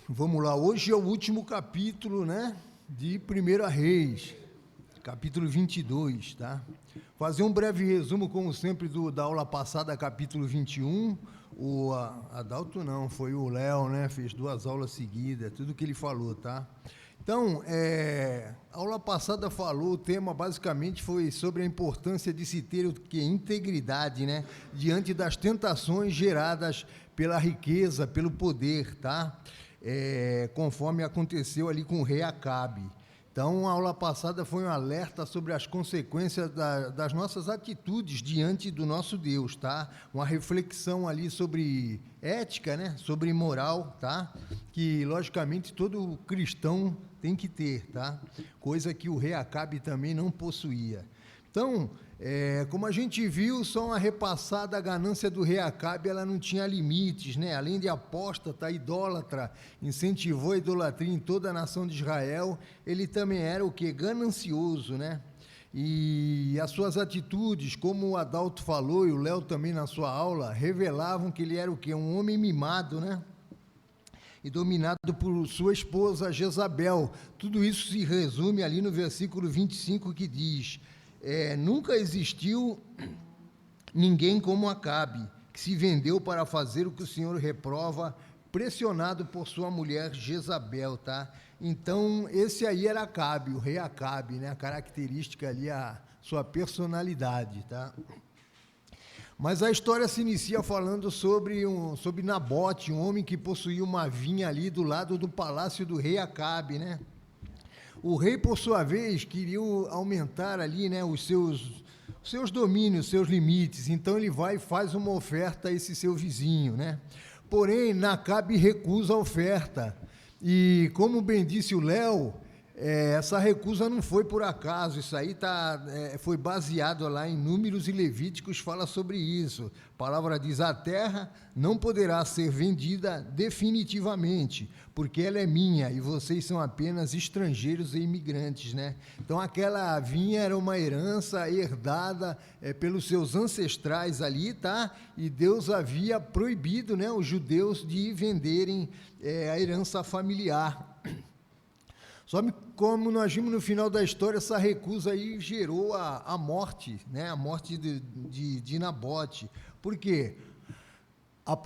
Vamos lá, hoje é o último capítulo, né, de 1 Reis, capítulo 22, tá? Fazer um breve resumo, como sempre, da aula passada, capítulo 21. O Adalto não, foi o Léo, né, fez 2 aulas seguidas, tudo que ele falou, tá? Então, a aula passada falou, o tema basicamente foi sobre a importância de se ter o que? Integridade, né, diante das tentações geradas pela riqueza, pelo poder, tá? Conforme aconteceu ali com o rei Acabe. Então, a aula passada foi um alerta sobre as consequências das nossas atitudes diante do nosso Deus, tá? Uma reflexão ali sobre ética, né? Sobre moral, tá? Que, logicamente, todo cristão tem que ter, tá? Coisa que o rei Acabe também não possuía. Então, como a gente viu, só uma repassada, a ganância do rei Acabe, ela não tinha limites, né? Além de apóstata, idólatra, incentivou a idolatria em toda a nação de Israel, ele também era o quê? Ganancioso, né? E as suas atitudes, como o Adalto falou, e o Léo também na sua aula, revelavam que ele era o quê? Um homem mimado, né? E dominado por sua esposa Jezabel. Tudo isso se resume ali no versículo 25, que diz: nunca existiu ninguém como Acabe, que se vendeu para fazer o que o Senhor reprova, pressionado por sua mulher Jezabel, tá? Então, esse aí era Acabe, o rei Acabe, né? A característica ali, a sua personalidade, tá? Mas a história se inicia falando sobre Nabote, um homem que possuía uma vinha ali do lado do palácio do rei Acabe, né? O rei, por sua vez, queria aumentar ali, né, os seus domínios, seus limites. Então, ele vai e faz uma oferta a esse seu vizinho, né? Porém, Acabe recusa a oferta. E, como bem disse o Léo, essa recusa não foi por acaso. Isso aí foi baseado lá em Números e Levíticos, fala sobre isso. A palavra diz: a terra não poderá ser vendida definitivamente, porque ela é minha e vocês são apenas estrangeiros e imigrantes, né? Então, aquela vinha era uma herança herdada pelos seus ancestrais ali, tá? E Deus havia proibido, né, os judeus de venderem a herança familiar. Só que, como nós vimos no final da história, essa recusa aí gerou a morte, né? A morte de Nabote. Por quê?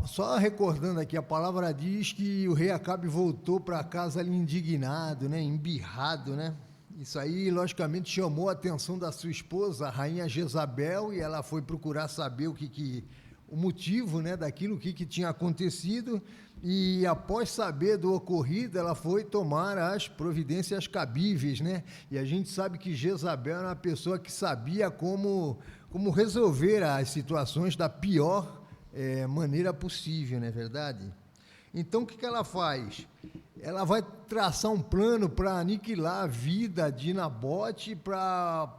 Só recordando aqui, a palavra diz que o rei Acabe voltou para casa ali indignado, né? Embirrado, né? Isso aí, logicamente, chamou a atenção da sua esposa, a rainha Jezabel, e ela foi procurar saber o motivo, né, daquilo, o que tinha acontecido, e após saber do ocorrido, ela foi tomar as providências cabíveis, né? E a gente sabe que Jezabel era uma pessoa que sabia como resolver as situações da pior maneira possível, não é verdade? Então, o que ela faz? Ela vai traçar um plano para aniquilar a vida de Nabote, para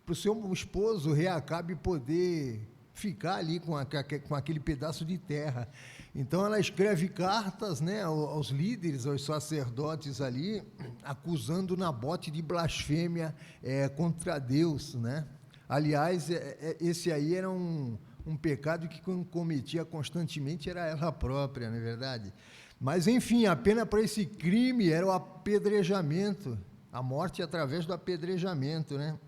o seu esposo, o rei Acabe, poder ficar ali com aquele pedaço de terra. Então, ela escreve cartas, né, aos líderes, aos sacerdotes ali, acusando Nabote de blasfêmia contra Deus, né? Aliás, esse aí era um pecado que cometia constantemente, era ela própria, não é verdade? Mas, enfim, a pena para esse crime era o apedrejamento, a morte através do apedrejamento, né?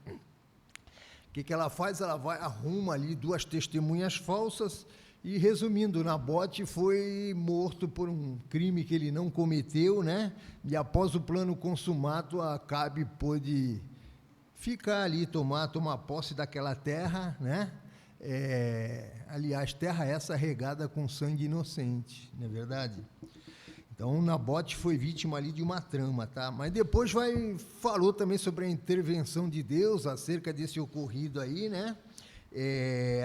O que ela faz? Ela arruma ali 2 testemunhas falsas e, resumindo, Nabote foi morto por um crime que ele não cometeu, né? E após o plano consumado, Acabe pôde ficar ali, tomar posse daquela terra, né? Aliás, terra essa regada com sangue inocente, não é verdade? Então, Nabote foi vítima ali de uma trama, tá? Mas depois falou também sobre a intervenção de Deus acerca desse ocorrido aí, né?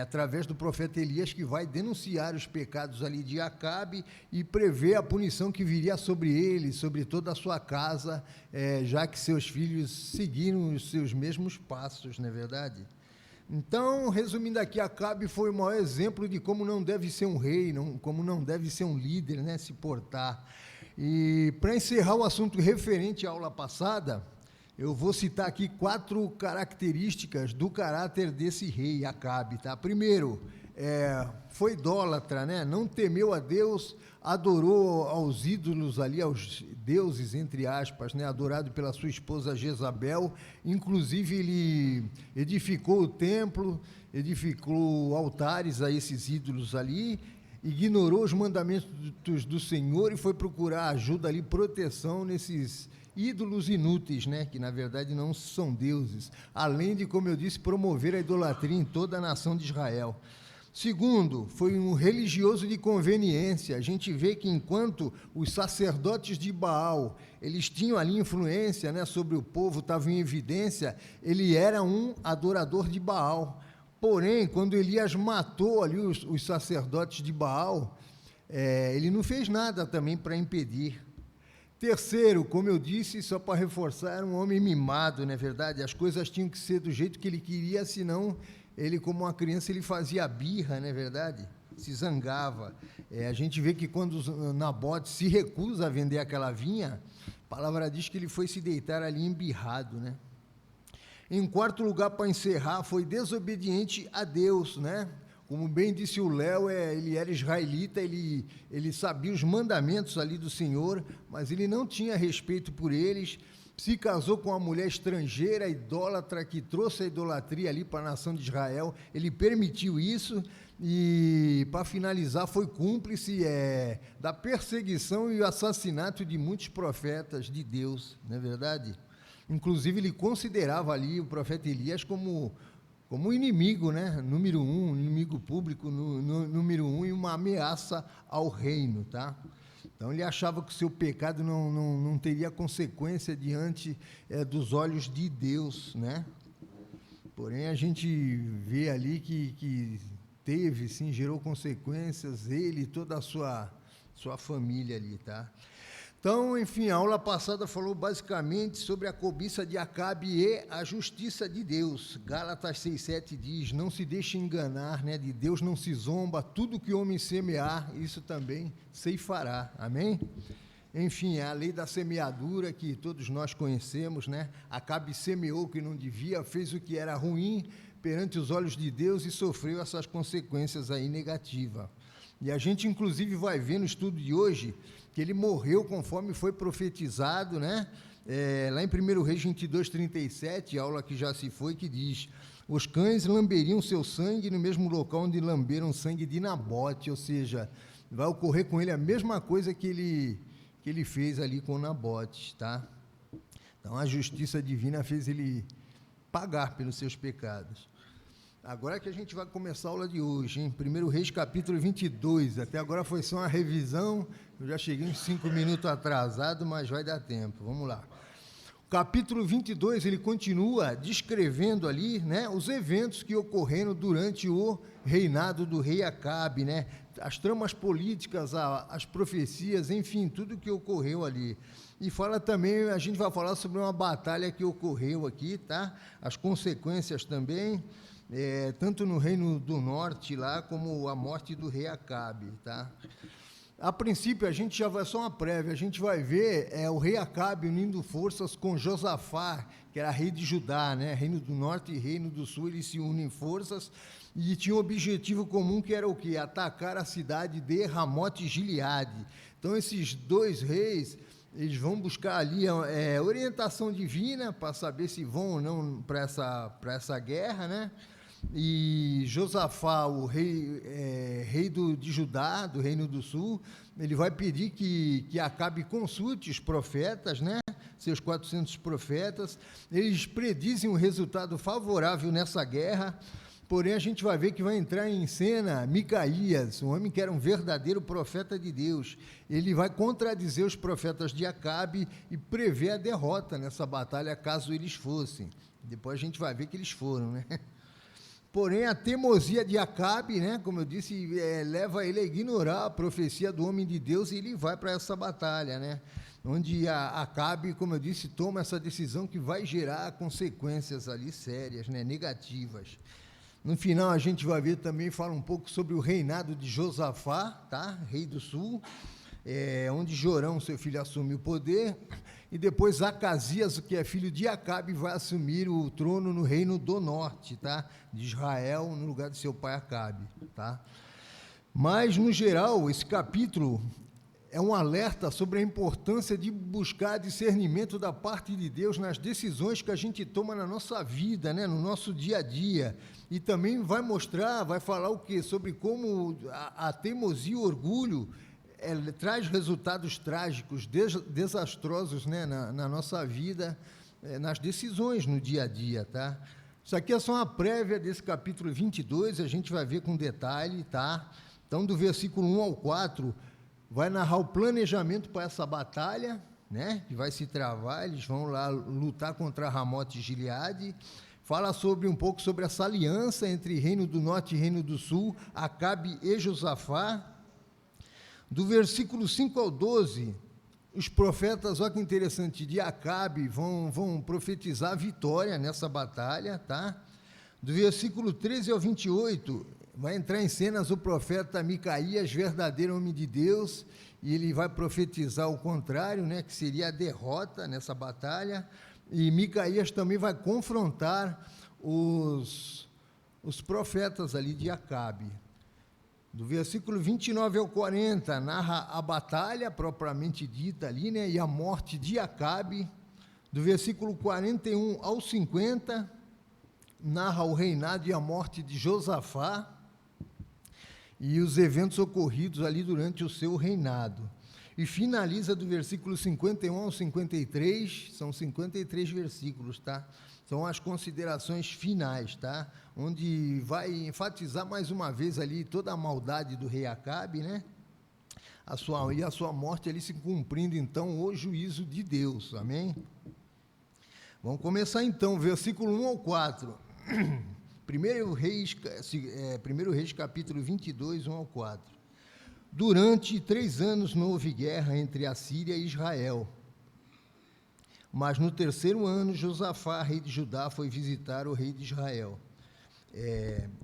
Através do profeta Elias, que vai denunciar os pecados ali de Acabe e prever a punição que viria sobre ele, sobre toda a sua casa, já que seus filhos seguiram os seus mesmos passos, não é verdade? Então, resumindo aqui, Acabe foi o maior exemplo de como não deve ser um rei, como não deve ser um líder, né, se portar. E, para encerrar o assunto referente à aula passada, eu vou citar aqui 4 características do caráter desse rei, Acabe, tá? Primeiro, foi idólatra, né? Não temeu a Deus, adorou aos ídolos ali, aos deuses, entre aspas, né? Adorado pela sua esposa Jezabel. Inclusive, ele edificou o templo, edificou altares a esses ídolos ali, ignorou os mandamentos do Senhor e foi procurar ajuda ali, proteção nesses ídolos inúteis, né, que na verdade não são deuses, além de, como eu disse, promover a idolatria em toda a nação de Israel. Segundo, foi um religioso de conveniência. A gente vê que enquanto os sacerdotes de Baal, eles tinham ali influência, né, sobre o povo, estavam em evidência, ele era um adorador de Baal. Porém, quando Elias matou ali os sacerdotes de Baal, ele não fez nada também para impedir. Terceiro, como eu disse, só para reforçar, era um homem mimado, não é verdade? As coisas tinham que ser do jeito que ele queria, senão ele, como uma criança, ele fazia birra, não é verdade? Se zangava. A gente vê que quando Nabote se recusa a vender aquela vinha, a palavra diz que ele foi se deitar ali embirrado, né? Em quarto lugar, para encerrar, foi desobediente a Deus, né? Como bem disse o Léo, ele era israelita, ele sabia os mandamentos ali do Senhor, mas ele não tinha respeito por eles, se casou com uma mulher estrangeira, idólatra, que trouxe a idolatria ali para a nação de Israel, ele permitiu isso e, para finalizar, foi cúmplice da perseguição e assassinato de muitos profetas de Deus, não é verdade? Inclusive, ele considerava ali o profeta Elias como inimigo, né? Número um, inimigo público, número um, e uma ameaça ao reino, tá? Então, ele achava que o seu pecado não teria consequência diante dos olhos de Deus, né? Porém, a gente vê ali que teve, sim, gerou consequências, ele e toda a sua família ali, tá? Então, enfim, a aula passada falou basicamente sobre a cobiça de Acabe e a justiça de Deus. Gálatas 6,7 diz, não se deixe enganar, né? De Deus não se zomba, tudo que o homem semear, isso também ceifará. Amém? Enfim, a lei da semeadura que todos nós conhecemos, né? Acabe semeou o que não devia, fez o que era ruim perante os olhos de Deus e sofreu essas consequências aí negativas. E a gente, inclusive, vai ver no estudo de hoje que ele morreu conforme foi profetizado, né? Lá em 1 Reis 22, 37, aula que já se foi, que diz, os cães lamberiam seu sangue no mesmo local onde lamberam o sangue de Nabote, ou seja, vai ocorrer com ele a mesma coisa que ele fez ali com Nabote, tá? Então, a justiça divina fez ele pagar pelos seus pecados. Agora que a gente vai começar a aula de hoje, hein? 1 Reis, capítulo 22. Até agora foi só uma revisão. Eu já cheguei uns 5 minutos atrasado, mas vai dar tempo. Vamos lá. O capítulo 22, ele continua descrevendo ali, né, os eventos que ocorreram durante o reinado do rei Acabe, né? As tramas políticas, as profecias, enfim, tudo que ocorreu ali. E fala também, a gente vai falar sobre uma batalha que ocorreu aqui, tá? As consequências também. Tanto no Reino do Norte lá, como a morte do rei Acabe, tá? A princípio, a gente já vai, só uma prévia, a gente vai ver o rei Acabe unindo forças com Josafá, que era rei de Judá, né? Reino do Norte e Reino do Sul, eles se unem forças e tinham um objetivo comum, que era o quê? Atacar a cidade de Ramote Gileade. Então, esses dois reis, eles vão buscar ali orientação divina para saber se vão ou não para essa guerra, né? E Josafá, o rei de Judá, do Reino do Sul, ele vai pedir que Acabe consulte os profetas, né? Seus 400 profetas, eles predizem um resultado favorável nessa guerra, porém a gente vai ver que vai entrar em cena Micaías, um homem que era um verdadeiro profeta de Deus. Ele vai contradizer os profetas de Acabe e prever a derrota nessa batalha, caso eles fossem. Depois a gente vai ver que eles foram, né? Porém, a teimosia de Acabe, né, como eu disse, leva ele a ignorar a profecia do homem de Deus e ele vai para essa batalha, né? Onde Acabe, como eu disse, toma essa decisão que vai gerar consequências ali sérias, né, negativas. No final, a gente vai ver também, fala um pouco sobre o reinado de Josafá, tá? Rei do Sul, onde Jorão, seu filho, assume o poder. e depois Acasias, que é filho de Acabe, vai assumir o trono no reino do norte, tá? De Israel, no lugar de seu pai Acabe, tá? Mas, no geral, esse capítulo é um alerta sobre a importância de buscar discernimento da parte de Deus nas decisões que a gente toma na nossa vida, né, no nosso dia a dia. E também vai falar o quê? Sobre como a teimosia e o orgulho traz resultados trágicos, desastrosos, né, na nossa vida, nas decisões no dia a dia, tá? Isso aqui é só uma prévia desse capítulo 22, a gente vai ver com detalhe, tá? Então, do versículo 1 ao 4, vai narrar o planejamento para essa batalha, né, que vai se travar, eles vão lá lutar contra Ramote e Gileade. Fala um pouco sobre essa aliança entre Reino do Norte e Reino do Sul, Acabe e Josafá. Do versículo 5 ao 12, os profetas, olha que interessante, de Acabe vão profetizar a vitória nessa batalha, tá? Do versículo 13 ao 28, vai entrar em cenas o profeta Micaías, verdadeiro homem de Deus, e ele vai profetizar o contrário, né, que seria a derrota nessa batalha, e Micaías também vai confrontar os profetas ali de Acabe. Do versículo 29 ao 40, narra a batalha propriamente dita ali, né, e a morte de Acabe. Do versículo 41 ao 50, narra o reinado e a morte de Josafá e os eventos ocorridos ali durante o seu reinado. E finaliza do versículo 51 ao 53, são 53 versículos, tá? São as considerações finais, tá? Onde vai enfatizar mais uma vez ali toda a maldade do rei Acabe, né? A sua morte ali se cumprindo, então, o juízo de Deus, amém? Vamos começar, então, versículo 1 ao 4. 1 Reis, capítulo 22, 1 ao 4. Durante 3 anos não houve guerra entre a Síria e Israel. Mas no 3º ano, Josafá, rei de Judá, foi visitar o rei de Israel.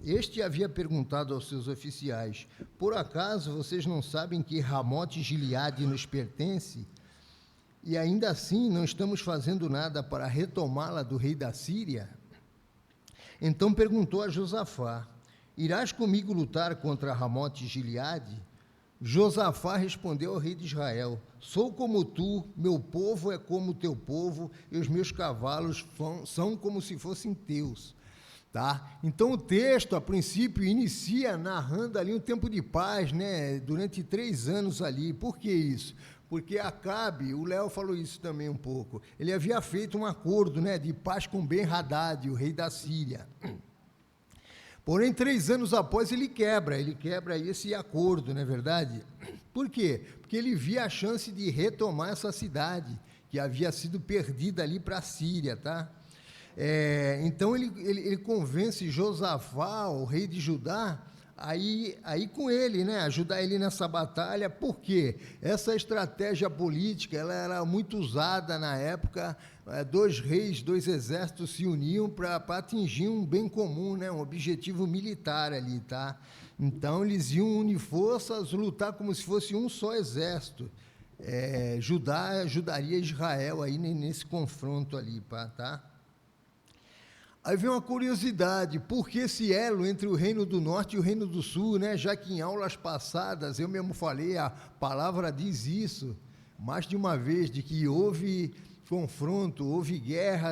Este havia perguntado aos seus oficiais: por acaso vocês não sabem que Ramote e Gileade nos pertence? E ainda assim não estamos fazendo nada para retomá-la do rei da Síria? Então perguntou a Josafá: irás comigo lutar contra Ramote e Gileade? Josafá respondeu ao rei de Israel: sou como tu, meu povo é como o teu povo, e os meus cavalos são como se fossem teus. Tá? Então o texto, a princípio, inicia narrando ali um tempo de paz, né, durante 3 anos ali. Por que isso? Porque Acabe, o Léo falou isso também um pouco, ele havia feito um acordo, né, de paz com Ben-Hadad, o rei da Síria. Porém, 3 anos após, ele quebra esse acordo, não é verdade? Por quê? Porque ele via a chance de retomar essa cidade, que havia sido perdida ali para a Síria, tá? Então, ele convence Josafá, o rei de Judá, aí com ele, né, ajudar ele nessa batalha. Por quê? Essa estratégia política, ela era muito usada na época. 2 reis, 2 exércitos se uniam para atingir um bem comum, né, um objetivo militar ali, tá? Então, eles iam unir forças, lutar como se fosse um só exército. Judá ajudaria Israel aí nesse confronto ali, tá? Aí vem uma curiosidade: por que esse elo entre o Reino do Norte e o Reino do Sul, né? Já que em aulas passadas eu mesmo falei, a palavra diz isso, mais de uma vez, de que houve confronto, houve guerra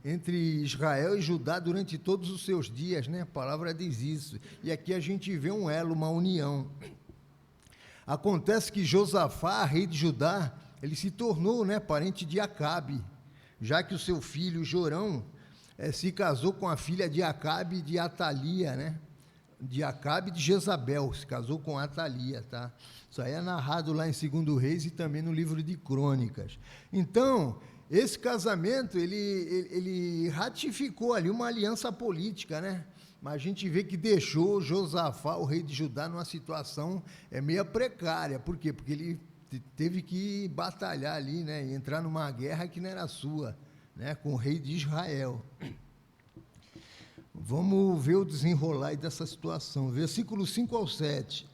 entre Israel e Judá durante todos os seus dias, né? A palavra diz isso. E aqui a gente vê um elo, uma união. Acontece que Josafá, rei de Judá, ele se tornou, né, parente de Acabe, já que o seu filho Jorão se casou com a filha de Acabe, de Atalia, né? De Acabe de Jezabel, se casou com Atalia, tá? Isso aí é narrado lá em 2 Reis e também no livro de Crônicas. Então, esse casamento, ele ratificou ali uma aliança política, né? Mas a gente vê que deixou Josafá, o rei de Judá, numa situação meio precária. Por quê? Porque ele teve que batalhar ali, né? E entrar numa guerra que não era sua, né? Com o rei de Israel. Vamos ver o desenrolar dessa situação. Versículo 5 ao 7.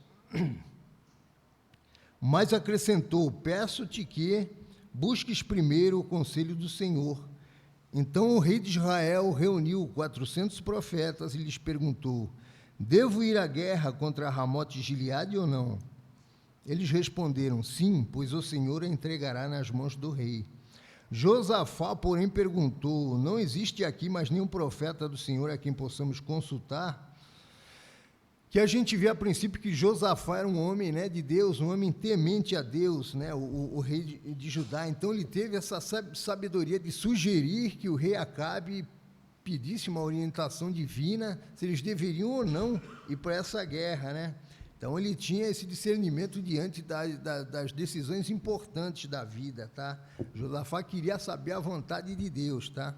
Mas acrescentou: peço-te que, busques primeiro o conselho do Senhor. Então o rei de Israel reuniu 400 profetas e lhes perguntou: devo ir à guerra contra Ramote de Gileade ou não? Eles responderam: sim, pois o Senhor a entregará nas mãos do rei. Josafá, porém, perguntou: não existe aqui mais nenhum profeta do Senhor a quem possamos consultar? Que a gente vê a princípio que Josafá era um homem, né, de Deus, um homem temente a Deus, né, o rei de Judá. Então ele teve essa sabedoria de sugerir que o rei Acabe pedisse uma orientação divina, se eles deveriam ou não ir para essa guerra, né? Então ele tinha esse discernimento diante das decisões importantes da vida, tá? Josafá queria saber a vontade de Deus, tá?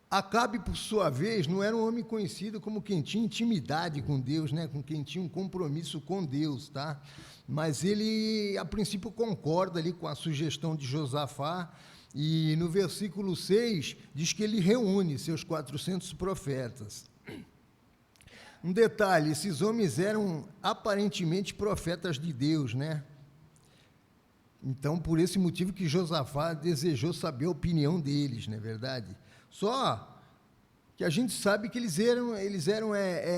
Acabe, por sua vez, não era um homem conhecido como quem tinha intimidade com Deus, né? Com quem tinha um compromisso com Deus, tá? Mas ele, a princípio, concorda ali com a sugestão de Josafá, e no versículo 6 diz que ele reúne seus 400 profetas. Um detalhe: esses homens eram aparentemente profetas de Deus, né? Então, por esse motivo que Josafá desejou saber a opinião deles, não é verdade? Só que a gente sabe que eles eram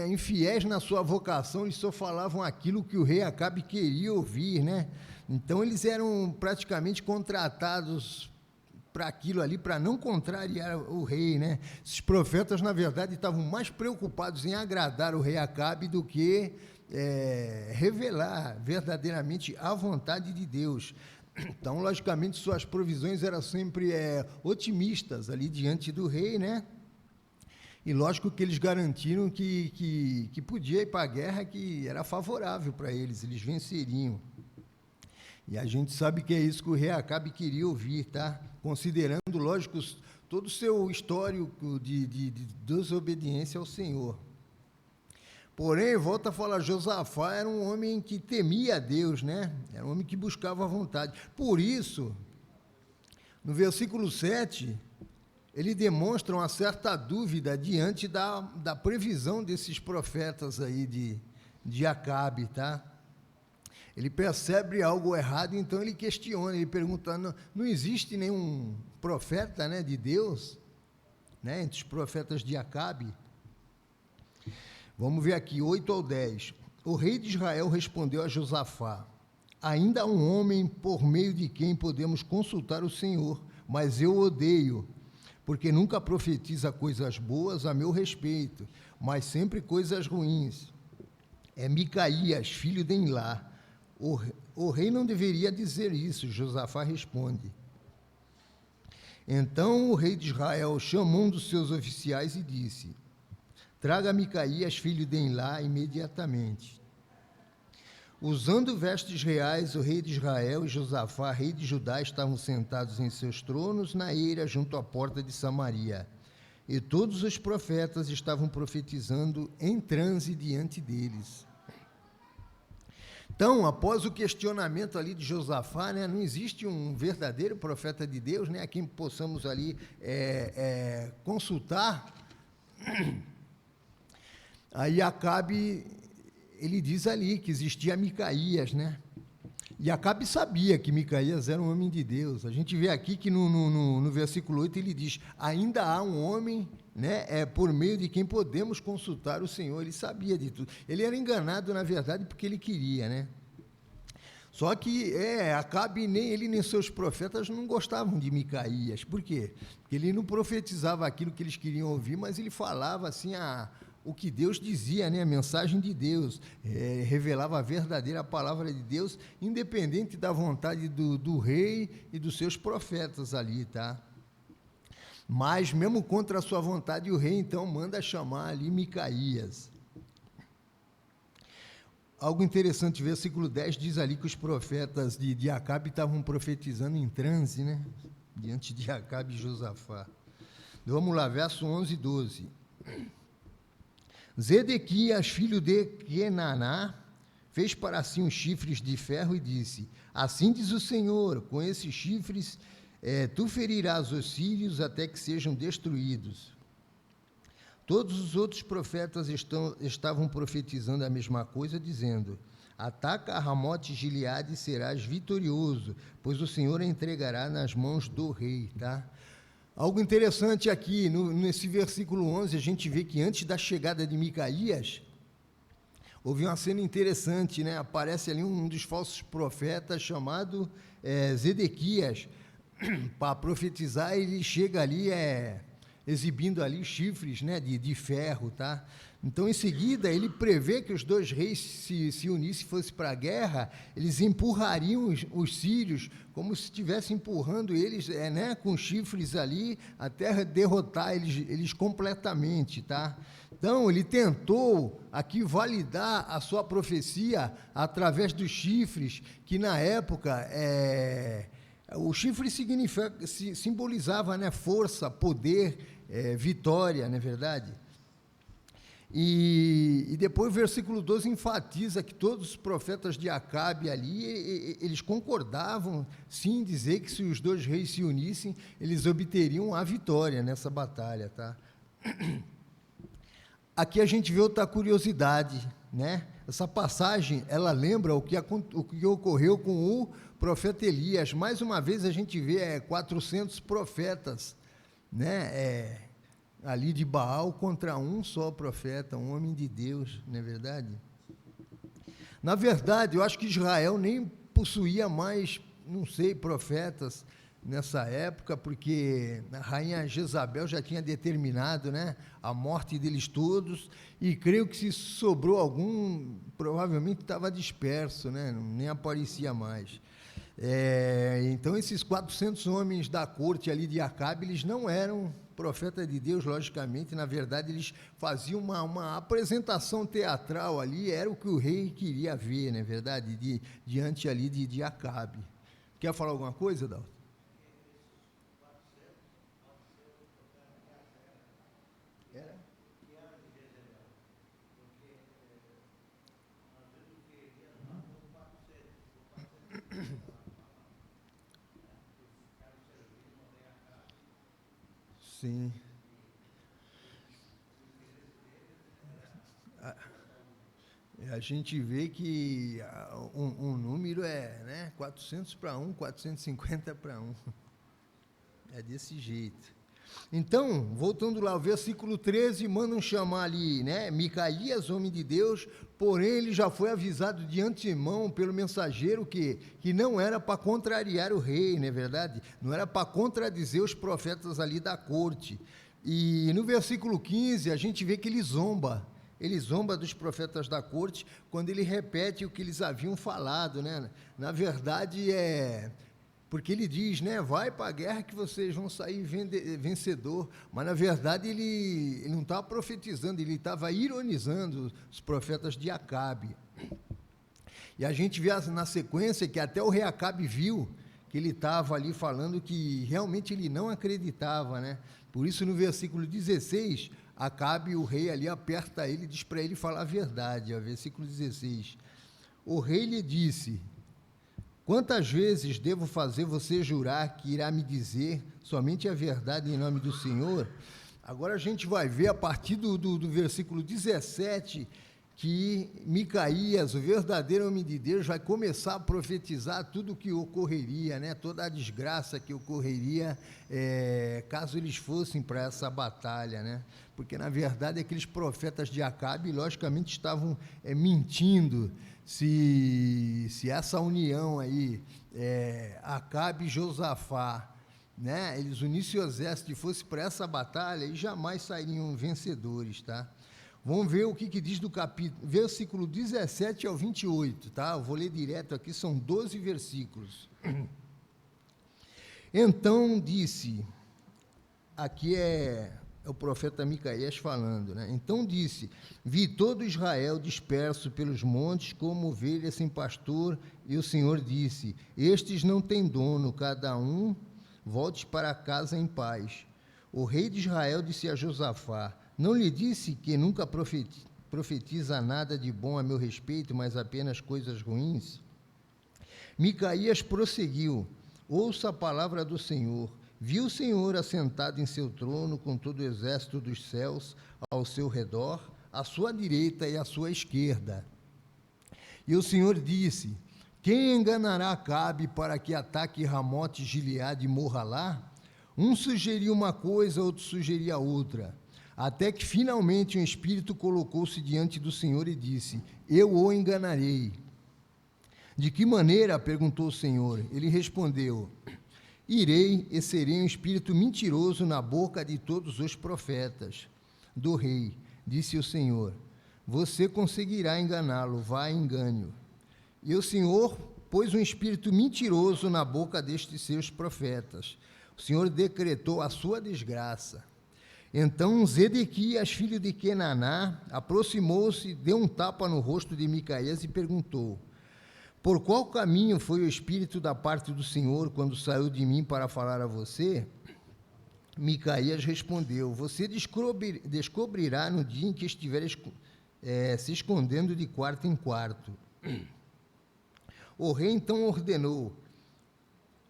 infiéis na sua vocação, eles só falavam aquilo que o rei Acabe queria ouvir, né? Então eles eram praticamente contratados para aquilo ali, para não contrariar o rei, né? Esses profetas, na verdade, estavam mais preocupados em agradar o rei Acabe do que revelar verdadeiramente a vontade de Deus. Então, logicamente, suas provisões eram sempre otimistas ali diante do rei, né? E lógico que eles garantiram que podia ir para a guerra, que era favorável para eles venceriam. E a gente sabe que é isso que o rei Acabe queria ouvir, tá? Considerando, lógico, todo o seu histórico de desobediência ao Senhor. Porém, volta a falar, Josafá era um homem que temia a Deus, né? Era um homem que buscava a vontade. Por isso, no versículo 7, ele demonstra uma certa dúvida diante da previsão desses profetas aí de Acabe, tá? Ele percebe algo errado, então ele questiona, ele pergunta: não existe nenhum profeta, né, de Deus, né, entre os profetas de Acabe? Vamos ver aqui, 8 ao 10. O rei de Israel respondeu a Josafá: ainda há um homem por meio de quem podemos consultar o Senhor, mas eu odeio, porque nunca profetiza coisas boas a meu respeito, mas sempre coisas ruins. É Micaías, filho de Enlá. O rei não deveria dizer isso, Josafá responde. Então o rei de Israel chamou um dos seus oficiais e disse: traga Micaías, filho de Enlá, imediatamente. Usando vestes reais, o rei de Israel e Josafá, rei de Judá, estavam sentados em seus tronos na eira junto à porta de Samaria. E todos os profetas estavam profetizando em transe diante deles. Então, após o questionamento ali de Josafá, né, não existe um verdadeiro profeta de Deus, né, a quem possamos ali consultar. Aí Acabe, ele diz ali que existia Micaías, né? E Acabe sabia que Micaías era um homem de Deus. A gente vê aqui que no versículo 8 ele diz: ainda há um homem, né, por meio de quem podemos consultar o Senhor. Ele sabia de tudo. Ele era enganado, na verdade, porque ele queria, né? Só que Acabe, nem ele nem seus profetas não gostavam de Micaías. Por quê? Porque ele não profetizava aquilo que eles queriam ouvir, mas ele falava assim o que Deus dizia, né? A mensagem de Deus, revelava a verdadeira palavra de Deus, independente da vontade do rei e dos seus profetas ali, tá? Mas, mesmo contra a sua vontade, o rei, então, manda chamar ali Micaías. Algo interessante, versículo 10 diz ali que os profetas de Acabe estavam profetizando em transe, né? Diante de Acabe e Josafá. Vamos lá, verso 11 e 12. Zedequias, filho de Kenaná, fez para si uns chifres de ferro e disse: assim diz o Senhor, com esses chifres tu ferirás os sírios até que sejam destruídos. Todos os outros profetas estavam profetizando a mesma coisa, dizendo: Ataca a Ramote Gileade e serás vitorioso, pois o Senhor a entregará nas mãos do rei, tá? Algo interessante aqui, nesse versículo 11, a gente vê que antes da chegada de Micaías, houve uma cena interessante, né? Aparece ali um dos falsos profetas chamado Zedequias, para profetizar. Ele chega ali exibindo ali chifres, né, de ferro, tá? Então, em seguida, ele prevê que os dois reis se unissem e fossem para a guerra, eles empurrariam os sírios como se estivessem empurrando eles, né, com chifres ali, até derrotar eles completamente, tá? Então, ele tentou aqui validar a sua profecia através dos chifres, que na época o chifre simbolizava, né, força, poder, vitória, não é verdade? E depois o versículo 12 enfatiza que todos os profetas de Acabe ali, eles concordavam, sim, em dizer que se os dois reis se unissem, eles obteriam a vitória nessa batalha, tá? Aqui a gente vê outra curiosidade, né? Essa passagem, ela lembra o que ocorreu com o profeta Elias. Mais uma vez a gente vê 400 profetas, né? Ali de Baal contra um só profeta, um homem de Deus, não é verdade? Na verdade, eu acho que Israel nem possuía mais, não sei, profetas nessa época, porque a rainha Jezabel já tinha determinado, né, a morte deles todos, e creio que se sobrou algum, provavelmente estava disperso, né, nem aparecia mais. Então, esses 400 homens da corte ali de Acabe, eles não eram profeta de Deus, logicamente. Na verdade, eles faziam uma apresentação teatral ali, era o que o rei queria ver, não é verdade, diante ali de Acabe. Quer falar alguma coisa, Dalton? Sim. A gente vê que um número né, 400 para 1, 450 para 1. É desse jeito. Então, voltando lá, o versículo 13, mandam chamar ali, né, Micaías, homem de Deus, porém ele já foi avisado de antemão pelo mensageiro que não era para contrariar o rei, não é verdade? Não era para contradizer os profetas ali da corte. E no versículo 15, a gente vê que ele zomba dos profetas da corte, quando ele repete o que eles haviam falado, né? Na verdade, porque ele diz, né, vai para a guerra que vocês vão sair vencedor, mas na verdade ele não estava profetizando, ele estava ironizando os profetas de Acabe. E a gente vê na sequência que até o rei Acabe viu que ele estava ali falando que realmente ele não acreditava, né? Por isso, no versículo 16, Acabe, o rei ali, aperta ele e diz para ele falar a verdade, ó, versículo 16. O rei lhe disse: quantas vezes devo fazer você jurar que irá me dizer somente a verdade em nome do Senhor? Agora a gente vai ver a partir do versículo 17 que Micaías, o verdadeiro homem de Deus, vai começar a profetizar tudo o que ocorreria, né? Toda a desgraça que ocorreria caso eles fossem para essa batalha, né? Porque, na verdade, aqueles profetas de Acabe, logicamente, estavam mentindo se essa união aí, Acabe e Josafá, né? Eles unissem o exército e fossem para essa batalha e jamais sairiam vencedores, tá? Vamos ver o que diz do capítulo, versículo 17 ao 28, tá? Eu vou ler direto aqui, são 12 versículos. Então disse, aqui é o profeta Micaías falando, né? Então disse, vi todo Israel disperso pelos montes como ovelhas sem pastor, e o Senhor disse, estes não têm dono, cada um volte para casa em paz. O rei de Israel disse a Josafá, não lhe disse que nunca profetiza nada de bom a meu respeito, mas apenas coisas ruins? Micaías prosseguiu, ouça a palavra do Senhor. Viu o Senhor assentado em seu trono, com todo o exército dos céus ao seu redor, à sua direita e à sua esquerda. E o Senhor disse: quem enganará Acabe para que ataque Ramote e Gileade e morra lá? Um sugeria uma coisa, outro sugeria outra, até que finalmente um espírito colocou-se diante do Senhor e disse: eu o enganarei. De que maneira? Perguntou o Senhor. Ele respondeu: irei e serei um espírito mentiroso na boca de todos os profetas do rei. Disse o Senhor: você conseguirá enganá-lo, vá e engane-o. E o Senhor pôs um espírito mentiroso na boca destes seus profetas. O Senhor decretou a sua desgraça. Então Zedequias, filho de Kenaná, aproximou-se, deu um tapa no rosto de Micaías e perguntou: por qual caminho foi o espírito da parte do Senhor quando saiu de mim para falar a você? Micaías respondeu: você descobrirá no dia em que estiver se escondendo de quarto em quarto. O rei então ordenou: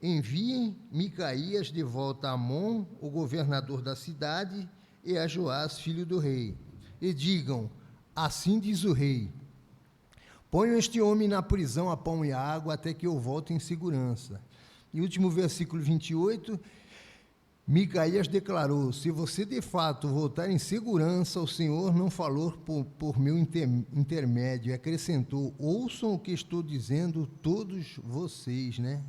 enviem Micaías de volta a Amon, o governador da cidade, e a Joás, filho do rei, e digam: assim diz o rei, ponham este homem na prisão a pão e água até que eu volte em segurança. E último versículo 28, Micaías declarou: se você de fato voltar em segurança, o Senhor não falou por meu intermédio, e acrescentou: ouçam o que estou dizendo todos vocês, né?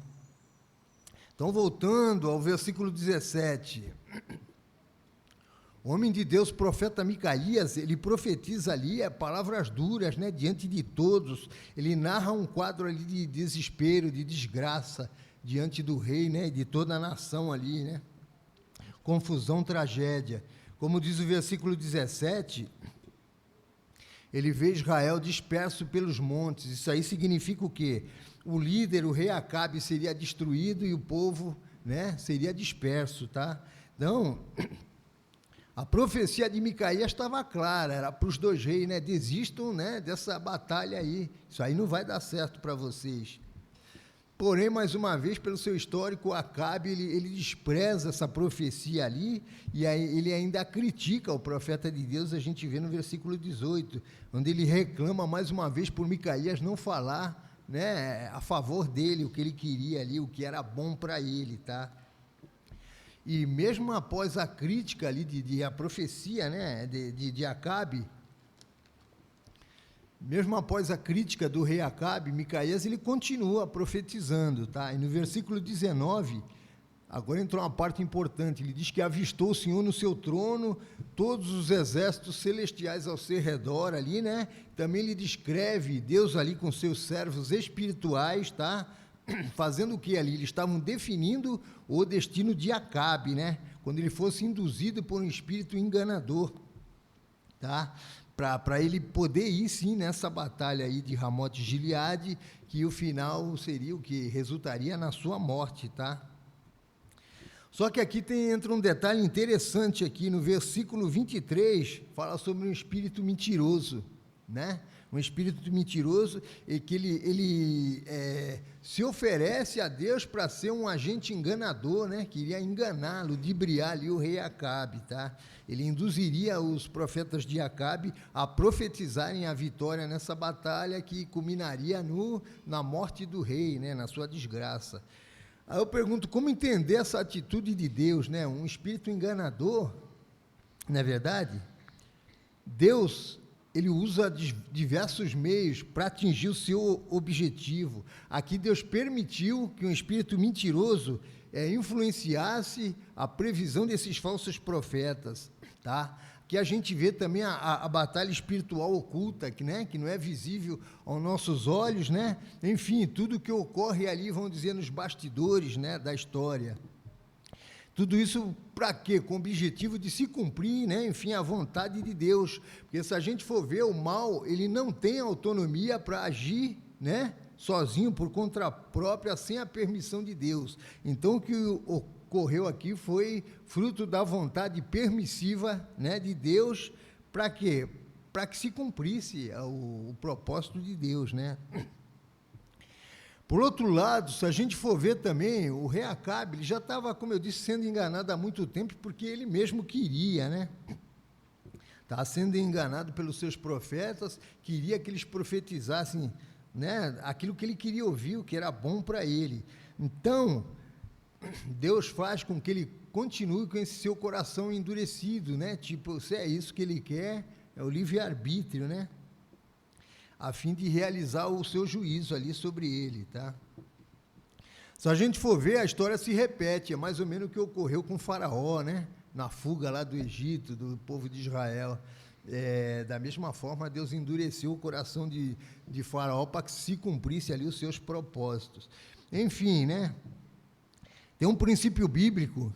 Então, voltando ao versículo 17, o homem de Deus, profeta Micaías, ele profetiza ali palavras duras, né, diante de todos. Ele narra um quadro ali de desespero, de desgraça, diante do rei, né, de toda a nação ali, né? Confusão, tragédia. Como diz o versículo 17, ele vê Israel disperso pelos montes. Isso aí significa o quê? O líder, o rei Acabe, seria destruído e o povo, né, seria disperso, tá? Então, a profecia de Micaías estava clara, era para os dois reis, né? Desistam, né, dessa batalha aí. Isso aí não vai dar certo para vocês. Porém, mais uma vez, pelo seu histórico, Acabe, ele despreza essa profecia ali, e aí ele ainda critica o profeta de Deus. A gente vê no versículo 18, onde ele reclama mais uma vez por Micaías não falar, né, a favor dele, o que ele queria ali, o que era bom para ele, tá? E mesmo após a crítica ali a profecia, né, de Acabe, mesmo após a crítica do rei Acabe, Micaías, ele continua profetizando, tá? E no versículo 19, agora entrou uma parte importante, ele diz que avistou o Senhor no seu trono, todos os exércitos celestiais ao seu redor ali, né? Também ele descreve Deus ali com seus servos espirituais, tá? Fazendo o que ali? Eles estavam definindo o destino de Acabe, né? Quando ele fosse induzido por um espírito enganador, tá? Para ele poder ir, sim, nessa batalha aí de Ramote e Gileade, que o final seria o que resultaria na sua morte, tá? Só que aqui entra um detalhe interessante aqui, no versículo 23, fala sobre um espírito mentiroso, né? Um espírito mentiroso, e que ele se oferece a Deus para ser um agente enganador, né? Queria enganar, ludibriar ali o rei Acabe, tá? Ele induziria os profetas de Acabe a profetizarem a vitória nessa batalha que culminaria na morte do rei, né? Na sua desgraça. Aí eu pergunto, como entender essa atitude de Deus, né? Um espírito enganador, não é verdade? Deus, ele usa diversos meios para atingir o seu objetivo. Aqui Deus permitiu que um espírito mentiroso influenciasse a previsão desses falsos profetas, tá? Que a gente vê também a batalha espiritual oculta, que não é visível aos nossos olhos, né? Enfim, tudo que ocorre ali, vamos dizer, nos bastidores, né, da história. Tudo isso para quê? Com o objetivo de se cumprir, né, enfim, a vontade de Deus. Porque se a gente for ver, o mal, ele não tem autonomia para agir, né, sozinho, por conta própria, sem a permissão de Deus. Então, o que ocorreu aqui foi fruto da vontade permissiva, né, de Deus, para quê? Para que se cumprisse o propósito de Deus, né? Por outro lado, se a gente for ver também, o rei Acabe, ele já estava, como eu disse, sendo enganado há muito tempo, porque ele mesmo queria, né? Estava sendo enganado pelos seus profetas, queria que eles profetizassem né, aquilo que ele queria ouvir, o que era bom para ele. Então, Deus faz com que ele continue com esse seu coração endurecido, né? Tipo, se é isso que ele quer, é o livre-arbítrio, né? A fim de realizar o seu juízo ali sobre ele, tá? Se a gente for ver, a história se repete, é mais ou menos o que ocorreu com Faraó, né? Na fuga lá do Egito, do povo de Israel. Da mesma forma, Deus endureceu o coração de Faraó para que se cumprisse ali os seus propósitos. Enfim, né? Tem um princípio bíblico,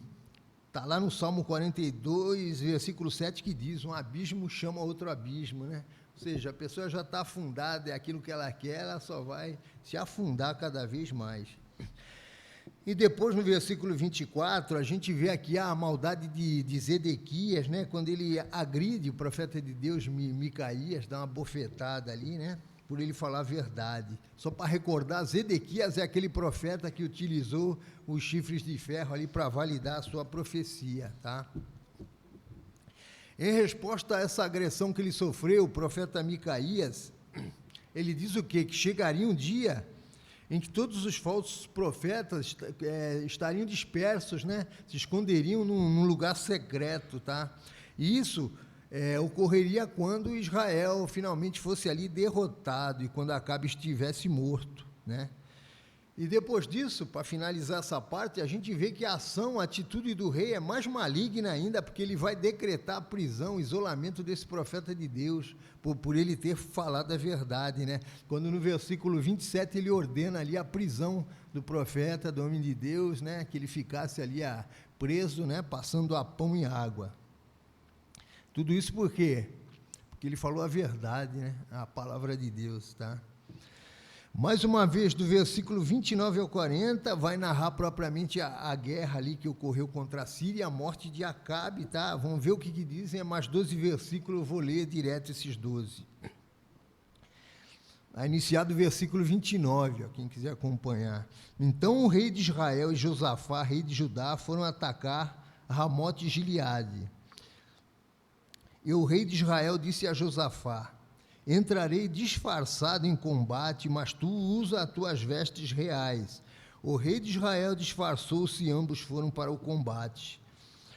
está lá no Salmo 42, versículo 7, que diz: um abismo chama outro abismo, né? Ou seja, a pessoa já está afundada, é aquilo que ela quer, ela só vai se afundar cada vez mais. E depois, no versículo 24, a gente vê aqui a maldade de Zedequias, né? Quando ele agride o profeta de Deus, Micaías, dá uma bofetada ali, né? Por ele falar a verdade. Só para recordar, Zedequias é aquele profeta que utilizou os chifres de ferro ali para validar a sua profecia, tá? Em resposta a essa agressão que ele sofreu, o profeta Micaías, ele diz o quê? Que chegaria um dia em que todos os falsos profetas estariam dispersos, né? Se esconderiam num lugar secreto, tá? E isso ocorreria quando Israel finalmente fosse ali derrotado e quando Acabe estivesse morto, né? E depois disso, para finalizar essa parte, a gente vê que a atitude do rei é mais maligna ainda, porque ele vai decretar a prisão, isolamento desse profeta de Deus, por ele ter falado a verdade, né? Quando no versículo 27 ele ordena ali a prisão do profeta, do homem de Deus, né? Que ele ficasse ali preso, né? Passando a pão e água. Tudo isso por quê? Porque ele falou a verdade, né? A palavra de Deus, tá? Mais uma vez, do versículo 29 ao 40, vai narrar propriamente a guerra ali que ocorreu contra a Síria, a morte de Acabe, tá? Vamos ver o que dizem, é mais 12 versículos, eu vou ler direto esses 12. A iniciar do versículo 29, ó, quem quiser acompanhar. Então o rei de Israel e Josafá, rei de Judá, foram atacar Ramote e Gileade. E o rei de Israel disse a Josafá: entrarei disfarçado em combate, mas tu usa as tuas vestes reais. O rei de Israel disfarçou-se e ambos foram para o combate.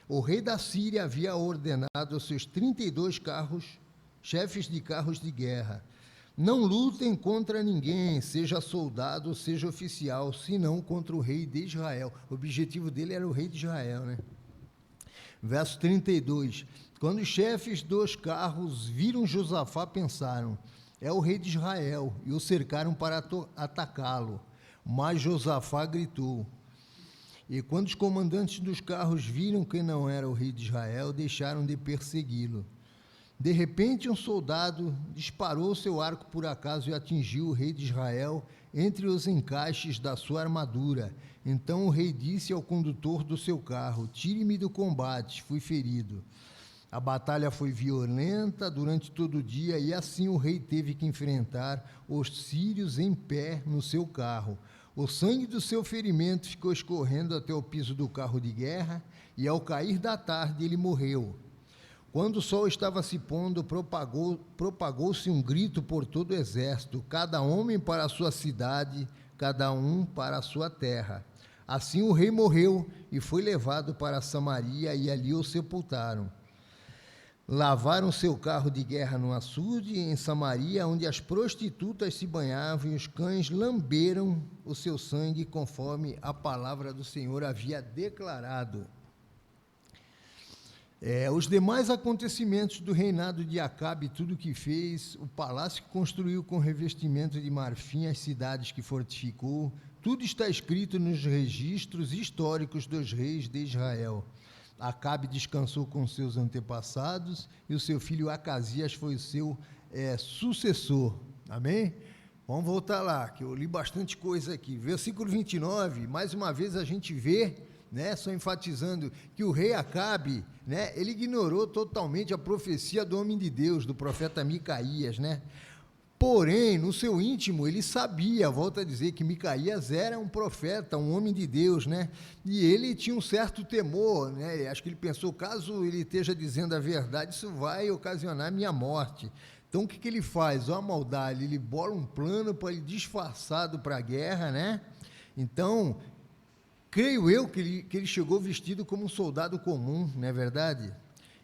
O rei da Síria havia ordenado aos seus 32 chefes de carros de guerra: não lutem contra ninguém, seja soldado ou seja oficial, senão contra o rei de Israel. O objetivo dele era o rei de Israel, né? Verso 32. Quando os chefes dos carros viram Josafá, pensaram: é o rei de Israel, e o cercaram para atacá-lo. Mas Josafá gritou. E quando os comandantes dos carros viram que não era o rei de Israel, deixaram de persegui-lo. De repente, um soldado disparou seu arco por acaso e atingiu o rei de Israel entre os encaixes da sua armadura. Então o rei disse ao condutor do seu carro: tire-me do combate, fui ferido. A batalha foi violenta durante todo o dia e assim o rei teve que enfrentar os sírios em pé no seu carro. O sangue do seu ferimento ficou escorrendo até o piso do carro de guerra e ao cair da tarde ele morreu. Quando o sol estava se pondo, propagou-se um grito por todo o exército: cada homem para a sua cidade, cada um para a sua terra. Assim o rei morreu e foi levado para Samaria e ali o sepultaram. Lavaram seu carro de guerra no açude em Samaria, onde as prostitutas se banhavam e os cães lamberam o seu sangue, conforme a palavra do Senhor havia declarado. Os demais acontecimentos do reinado de Acabe, tudo o que fez, o palácio que construiu com revestimento de marfim, as cidades que fortificou, tudo está escrito nos registros históricos dos reis de Israel. Acabe descansou com seus antepassados e o seu filho Acasias foi o seu sucessor. Amém? Vamos voltar lá, que eu li bastante coisa aqui. Versículo 29, mais uma vez a gente vê, né, só enfatizando que o rei Acabe, né, ele ignorou totalmente a profecia do homem de Deus, do profeta Micaías, né? Porém, no seu íntimo, ele sabia, volto a dizer, que Micaías era um profeta, um homem de Deus, né? E ele tinha um certo temor, né? Acho que ele pensou, caso ele esteja dizendo a verdade, isso vai ocasionar minha morte. Então, o que ele faz? Olha a maldade, ele bola um plano para ele disfarçado para a guerra, né? Então, creio eu que ele chegou vestido como um soldado comum, não é verdade?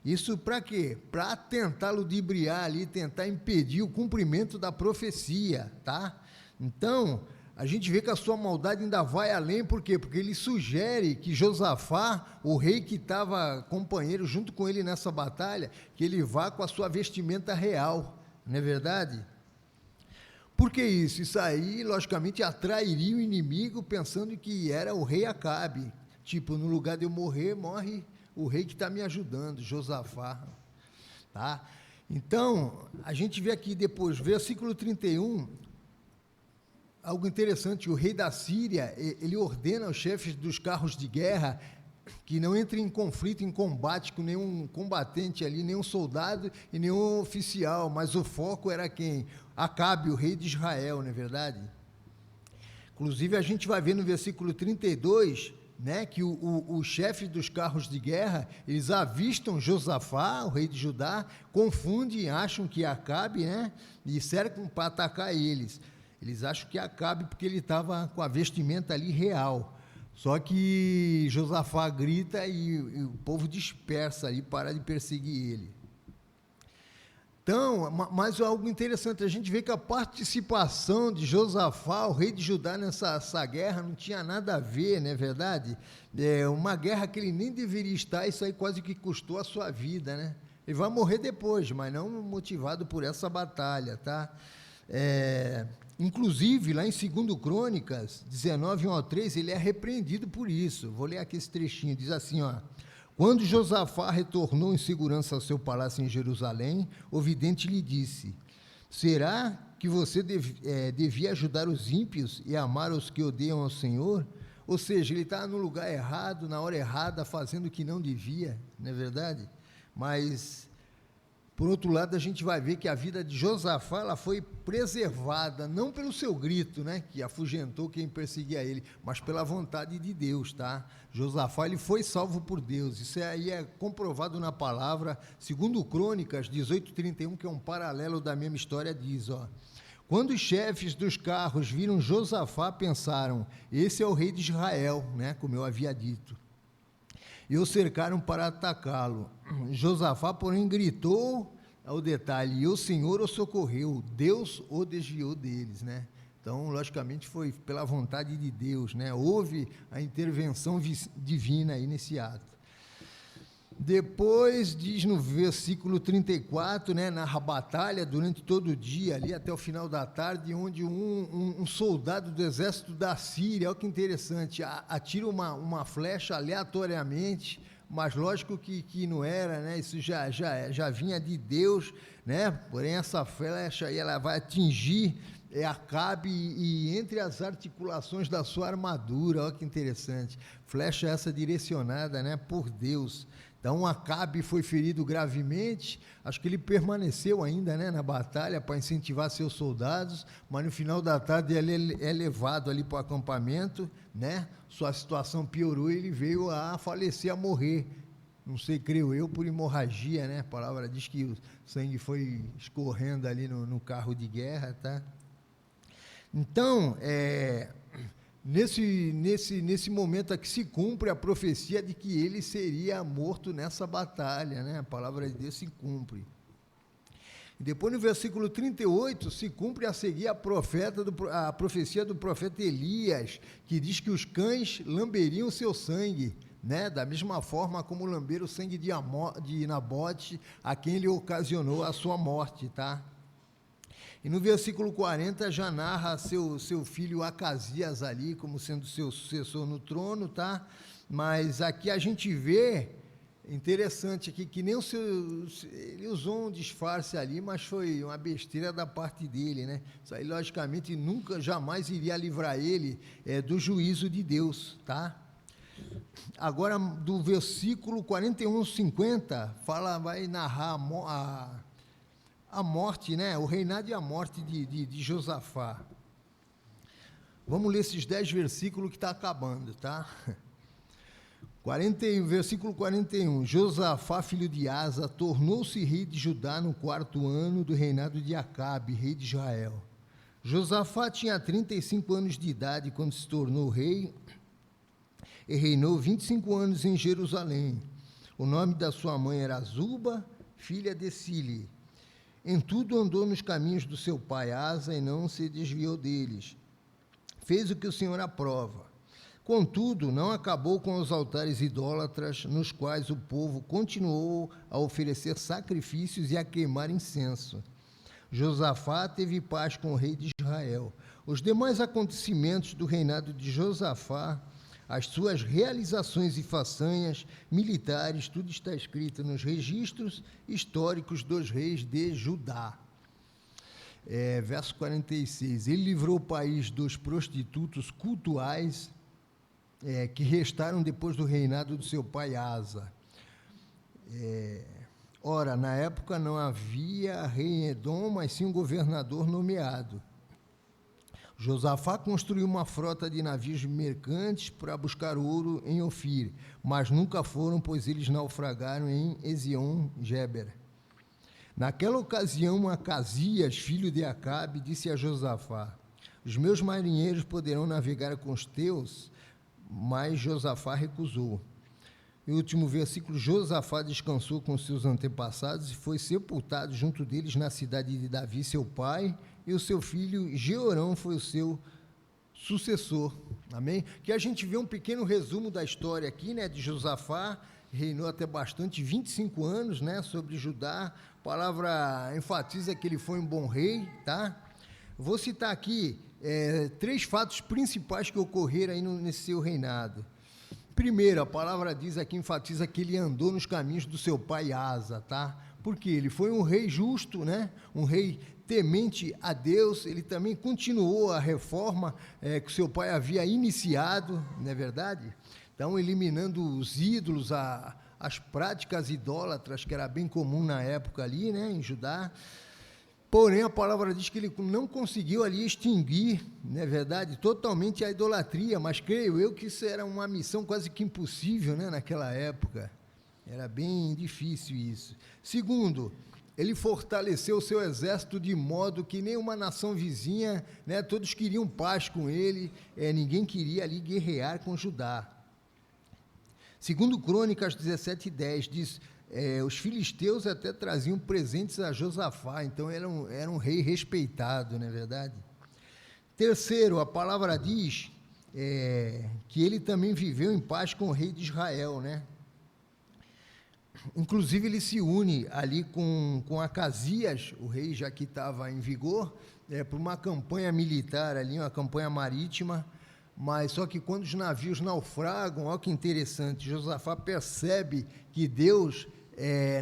Isso para quê? Para tentar ludibriar ali, tentar impedir o cumprimento da profecia, tá? Então, a gente vê que a sua maldade ainda vai além, por quê? Porque ele sugere que Josafá, o rei que estava companheiro junto com ele nessa batalha, que ele vá com a sua vestimenta real, não é verdade? Por que isso? Isso aí, logicamente, atrairia o inimigo pensando que era o rei Acabe. Tipo, no lugar de eu morrer, morre o rei que está me ajudando, Josafá. Tá? Então, a gente vê aqui depois, versículo 31, algo interessante, o rei da Síria, ele ordena aos chefes dos carros de guerra que não entrem em conflito, em combate com nenhum combatente ali, nenhum soldado e nenhum oficial, mas o foco era quem? Acabe, o rei de Israel, não é verdade? Inclusive, a gente vai ver no versículo 32, né, que os chefes dos carros de guerra, eles avistam Josafá, o rei de Judá, confundem, acham que é Acabe, né, e cercam para atacar eles. Eles acham que é Acabe porque ele estava com a vestimenta ali real. Só que Josafá grita e o povo dispersa ali, para de perseguir ele. Então, mas algo interessante, a gente vê que a participação de Josafá, o rei de Judá, nessa guerra, não tinha nada a ver, não é verdade? Uma guerra que ele nem deveria estar, isso aí quase que custou a sua vida, né? Ele vai morrer depois, mas não motivado por essa batalha, tá? Inclusive, lá em 2 Crônicas 19, 1 ao 3, ele é repreendido por isso. Vou ler aqui esse trechinho, diz assim, ó: quando Josafá retornou em segurança ao seu palácio em Jerusalém, o vidente lhe disse: será que você devia ajudar os ímpios e amar os que odeiam ao Senhor? Ou seja, ele está no lugar errado, na hora errada, fazendo o que não devia, não é verdade? Mas, por outro lado, a gente vai ver que a vida de Josafá, ela foi preservada, não pelo seu grito, né, que afugentou quem perseguia ele, mas pela vontade de Deus, tá? Josafá, ele foi salvo por Deus, isso aí é comprovado na palavra, 2 Crônicas 18:31, que é um paralelo da mesma história, diz, ó: quando os chefes dos carros viram Josafá, pensaram, esse é o rei de Israel, né, como eu havia dito, e o cercaram para atacá-lo. Josafá, porém, gritou, ao detalhe, e o Senhor o socorreu, Deus o desviou deles, né? Então, logicamente, foi pela vontade de Deus, né? Houve a intervenção divina aí nesse ato. Depois, diz no versículo 34, né, narra a batalha durante todo o dia, ali até o final da tarde, onde um soldado do exército da Síria, olha que interessante, atira uma flecha aleatoriamente, mas lógico que não era, né, isso já vinha de Deus, né, porém essa flecha aí, ela vai atingir Acabe e entre as articulações da sua armadura, olha que interessante, flecha essa direcionada, né, por Deus. Então Acabe foi ferido gravemente, acho que ele permaneceu ainda, né, na batalha para incentivar seus soldados, mas no final da tarde ele é levado ali para o acampamento, né, sua situação piorou e ele veio a falecer, a morrer, não sei, creio eu, por hemorragia, né, a palavra diz que o sangue foi escorrendo ali no carro de guerra, tá? Então, nesse momento aqui se cumpre a profecia de que ele seria morto nessa batalha, né? A palavra de Deus se cumpre. E depois no versículo 38 se cumpre a seguir a profecia do profeta Elias, que diz que os cães lamberiam seu sangue, né? Da mesma forma como lamberam o sangue de Nabote, a quem ele ocasionou a sua morte, tá? E no versículo 40 já narra seu filho Acasias ali, como sendo seu sucessor no trono, tá? Mas aqui a gente vê, interessante aqui, que nem ele usou um disfarce ali, mas foi uma besteira da parte dele, né? Isso aí, logicamente, nunca, jamais iria livrar ele do juízo de Deus, tá? Agora, do versículo 41 ao 50, vai narrar a morte, né? O reinado e a morte de Josafá. Vamos ler esses 10 versículos que está acabando, tá? Versículo 41. Josafá, filho de Asa, tornou-se rei de Judá no 4º ano do reinado de Acabe, rei de Israel. Josafá tinha 35 anos de idade quando se tornou rei e reinou 25 anos em Jerusalém. O nome da sua mãe era Zuba, filha de Sili. Em tudo andou nos caminhos do seu pai Asa e não se desviou deles. Fez o que o Senhor aprova. Contudo, não acabou com os altares idólatras, nos quais o povo continuou a oferecer sacrifícios e a queimar incenso. Josafá teve paz com o rei de Israel. Os demais acontecimentos do reinado de Josafá, as suas realizações e façanhas militares, tudo está escrito nos registros históricos dos reis de Judá. Verso 46. Ele livrou o país dos prostitutos cultuais que restaram depois do reinado do seu pai Asa. Ora, na época não havia rei em Edom, mas sim um governador nomeado. Josafá construiu uma frota de navios mercantes para buscar ouro em Ofir, mas nunca foram, pois eles naufragaram em Ezion-Geber. Naquela ocasião, Acasias, filho de Acabe, disse a Josafá: os meus marinheiros poderão navegar com os teus, mas Josafá recusou. E o último versículo: Josafá descansou com seus antepassados e foi sepultado junto deles na cidade de Davi, seu pai, e o seu filho Jeorão foi o seu sucessor. Amém? Que a gente vê um pequeno resumo da história aqui, né, de Josafá. Reinou até bastante, 25 anos, né, sobre Judá. A palavra enfatiza que ele foi um bom rei, tá? Vou citar aqui 3 fatos principais que ocorreram aí nesse seu reinado. Primeiro, a palavra diz aqui, enfatiza que ele andou nos caminhos do seu pai Asa, tá? Porque ele foi um rei justo, né? Um rei temente a Deus. Ele também continuou a reforma que seu pai havia iniciado, não é verdade? Então, eliminando os ídolos, as práticas idólatras, que era bem comum na época ali, né, em Judá. Porém, a palavra diz que ele não conseguiu ali extinguir, não é verdade, totalmente a idolatria, mas creio eu que isso era uma missão quase que impossível, né, naquela época. Era bem difícil isso. Segundo, ele fortaleceu o seu exército de modo que nenhuma nação vizinha, né, todos queriam paz com ele, ninguém queria ali guerrear com Judá. Segundo Crônicas 17:10, diz: os filisteus até traziam presentes a Josafá, então era um rei respeitado, não é verdade? Terceiro, a palavra diz que ele também viveu em paz com o rei de Israel, né? Inclusive, ele se une ali com Acasias, o rei já que estava em vigor, para uma campanha militar ali, uma campanha marítima. Mas só que quando os navios naufragam, olha que interessante, Josafá percebe que Deus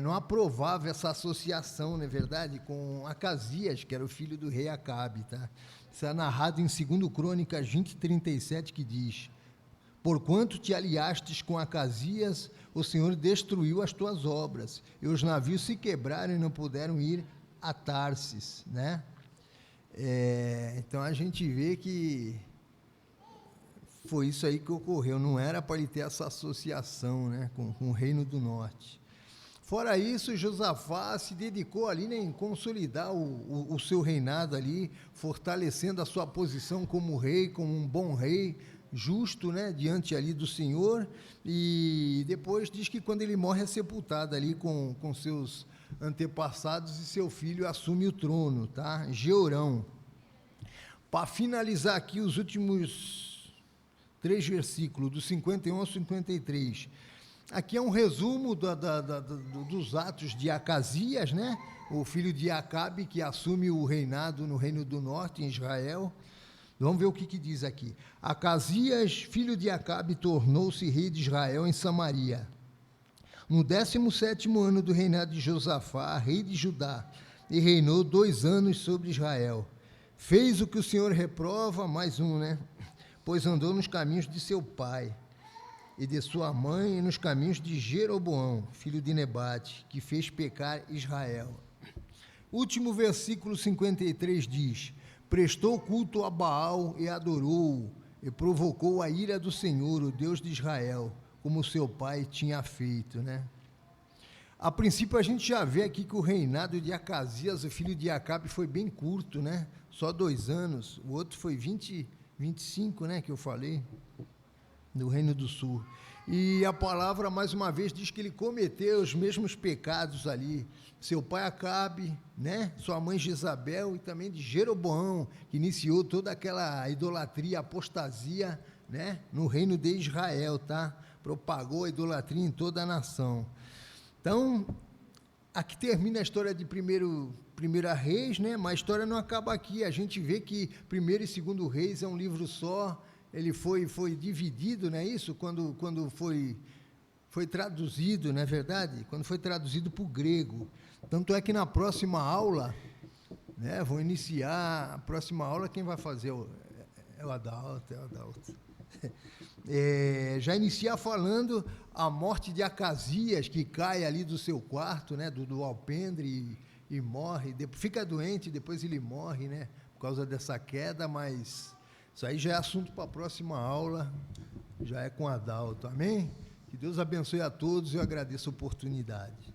não aprovava essa associação, não é verdade, com Acasias, que era o filho do rei Acabe, tá? Isso é narrado em 2 Crônicas 20:37, que diz: porquanto te aliastes com Acasias, o Senhor destruiu as tuas obras, e os navios se quebraram e não puderam ir a Tarsis, né? Então a gente vê que foi isso aí que ocorreu, não era para ele ter essa associação, né, com o Reino do Norte. Fora isso, Josafá se dedicou ali, né, em consolidar o seu reinado ali, fortalecendo a sua posição como rei, como um bom rei, justo, né, diante ali do Senhor, e depois diz que quando ele morre é sepultado ali com seus antepassados e seu filho assume o trono, tá? Jeorão. Para finalizar aqui os últimos 3 versículos, do 51 ao 53. Aqui é um resumo dos atos de Acasias, né? O filho de Acabe, que assume o reinado no Reino do Norte, em Israel. Vamos ver o que diz aqui. Acasias, filho de Acabe, tornou-se rei de Israel em Samaria. No 17º ano do reinado de Josafá, rei de Judá, e reinou 2 anos sobre Israel. Fez o que o Senhor reprova, mais um, né? Pois andou nos caminhos de seu pai e de sua mãe, e nos caminhos de Jeroboão, filho de Nebate, que fez pecar Israel. Último versículo 53 diz: prestou culto a Baal e adorou-o, e provocou a ira do Senhor, o Deus de Israel, como seu pai tinha feito, né? A princípio, a gente já vê aqui que o reinado de Acasias, o filho de Acabe, foi bem curto, né? Só 2 anos. O outro foi 25, né, que eu falei, do Reino do Sul. E a palavra, mais uma vez, diz que ele cometeu os mesmos pecados ali. Seu pai Acabe, né? Sua mãe Jezabel e também de Jeroboão, que iniciou toda aquela idolatria, apostasia, né? No reino de Israel, tá? Propagou a idolatria em toda a nação. Então, aqui termina a história de Primeira Reis, né? Mas a história não acaba aqui. A gente vê que Primeiro e Segundo Reis é um livro só. Ele foi dividido, não é isso? Quando foi traduzido, não é verdade? Quando foi traduzido para o grego. Tanto é que na próxima aula, né? Vou iniciar a próxima aula, quem vai fazer é o Adalto. Já inicia falando a morte de Acasias, que cai ali do seu quarto, né, do alpendre e morre, fica doente, depois ele morre, né, por causa dessa queda, mas isso aí já é assunto para a próxima aula, já é com Adalto, amém? Que Deus abençoe a todos e eu agradeço a oportunidade.